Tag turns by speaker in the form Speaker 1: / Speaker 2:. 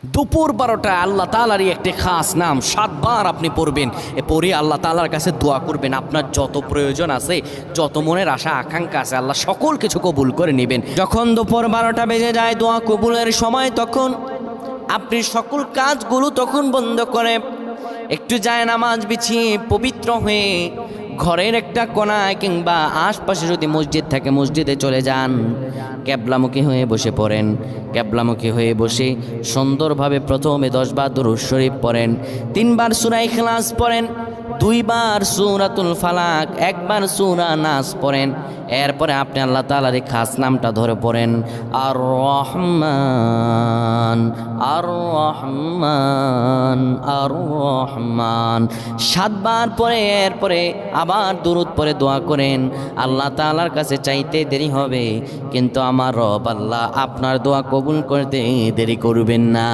Speaker 1: দুপুর 12টা আল্লাহ তাআলারই একটি খাস নাম 7 বার আপনি পড়বেন। পড়ে আল্লাহ তাআলার কাছে দোয়া করবেন। আপনার যত প্রয়োজন আছে, যত মনের আশা আকাঙ্ক্ষা আছে, আল্লাহ সকল কিছু কবুল করে নেবেন। যখন দুপুর 12টা বেজে যায় দোয়া কবুলের সময়, তখন আপনি সকল কাজগুলো তখন বন্ধ করে একটু যায় নামাজ বিছিয়ে পবিত্র হয়ে ঘরের একটা কোনায় কিংবা আশপাশে যদি মসজিদ থাকে মসজিদে চলে যান, ক্যাবলামুখী হয়ে বসে পড়েন। ক্যাবলামুখী হয়ে বসে সুন্দরভাবে প্রথমে 10 বার দুরূদ শরীফ পড়েন, 3 বার সূরা ইখলাস পড়েন, 2 বার সূরাতুল ফালাক, 1 বার সূরা নাস পড়েন। এরপরে আপনি আল্লাহ তাআলার এই খাস নামটা ধরে পড়েন, আর রহমান আর রহমান আর রহমান 7 বার পরে এরপরে আবার দুরূদ পরে দোয়া করেন। আল্লাহ তাআলার কাছে চাইতে দেরি হবে, কিন্তু আমার রব আল্লাহ আপনার দোয়া কবুল করতে দেরি করবেন না।